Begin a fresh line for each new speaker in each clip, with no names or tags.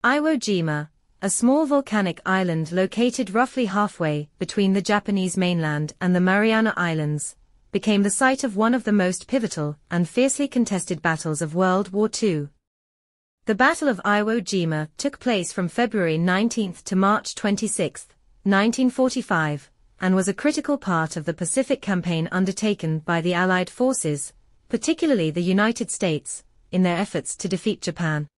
Iwo Jima, a small volcanic island located roughly halfway between the Japanese mainland and the Mariana Islands, became the site of one of the most pivotal and fiercely contested battles of World War II. The Battle of Iwo Jima took place from February 19 to March 26, 1945, and was a critical part of the Pacific Campaign undertaken by the Allied forces, particularly the United States, in their efforts to defeat Japan.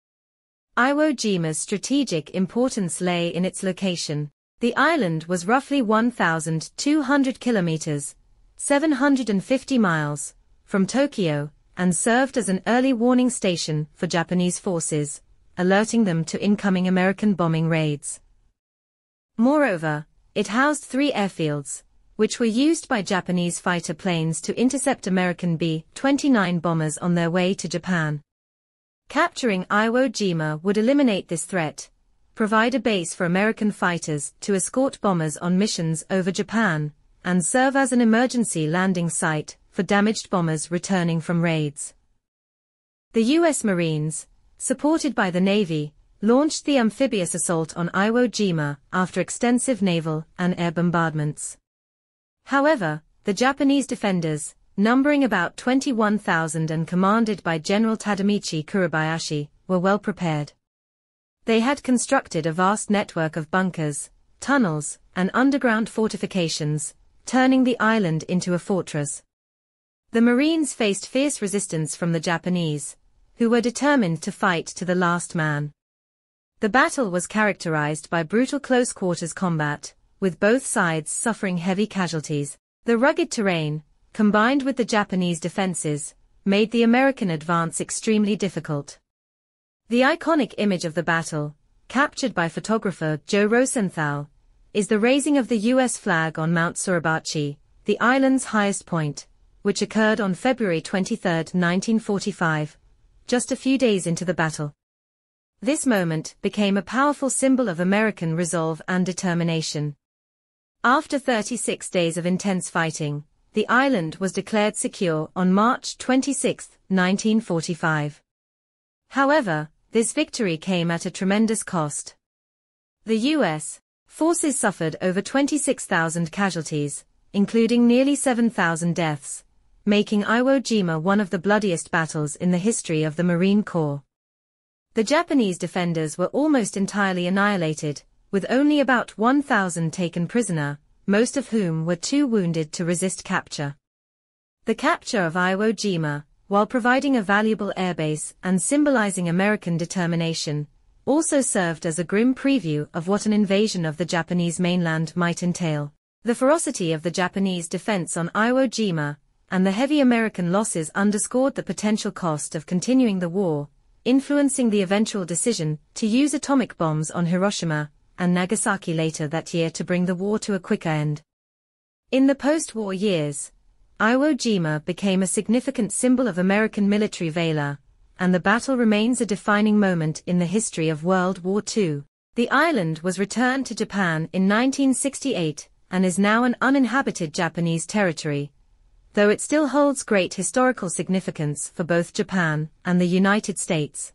Iwo Jima's strategic importance lay in its location. The island was roughly 1,200 kilometers, 750 miles, from Tokyo, and served as an early warning station for Japanese forces, alerting them to incoming American bombing raids. Moreover, it housed 3 airfields, which were used by Japanese fighter planes to intercept American B-29 bombers on their way to Japan. Capturing Iwo Jima would eliminate this threat, provide a base for American fighters to escort bombers on missions over Japan, and serve as an emergency landing site for damaged bombers returning from raids. The U.S. Marines, supported by the Navy, launched the amphibious assault on Iwo Jima after extensive naval and air bombardments. However, the Japanese defenders, numbering about 21,000 and commanded by General Tadamichi Kuribayashi, were well prepared. They had constructed a vast network of bunkers, tunnels, and underground fortifications, turning the island into a fortress. The Marines faced fierce resistance from the Japanese, who were determined to fight to the last man. The battle was characterized by brutal close-quarters combat, with both sides suffering heavy casualties. The rugged terrain, combined with the Japanese defenses, made the American advance extremely difficult. The iconic image of the battle, captured by photographer Joe Rosenthal, is the raising of the U.S. flag on Mount Suribachi, the island's highest point, which occurred on February 23, 1945, just a few days into the battle. This moment became a powerful symbol of American resolve and determination. After 36 days of intense fighting, the island was declared secure on March 26, 1945. However, this victory came at a tremendous cost. The U.S. forces suffered over 26,000 casualties, including nearly 7,000 deaths, making Iwo Jima one of the bloodiest battles in the history of the Marine Corps. The Japanese defenders were almost entirely annihilated, with only about 1,000 taken prisoner, most of whom were too wounded to resist capture. The capture of Iwo Jima, while providing a valuable airbase and symbolizing American determination, also served as a grim preview of what an invasion of the Japanese mainland might entail. The ferocity of the Japanese defense on Iwo Jima, and the heavy American losses underscored the potential cost of continuing the war, influencing the eventual decision to use atomic bombs on Hiroshima and Nagasaki later that year to bring the war to a quicker end. In the post-war years, Iwo Jima became a significant symbol of American military valor, and the battle remains a defining moment in the history of World War II. The island was returned to Japan in 1968 and is now an uninhabited Japanese territory, though it still holds great historical significance for both Japan and the United States.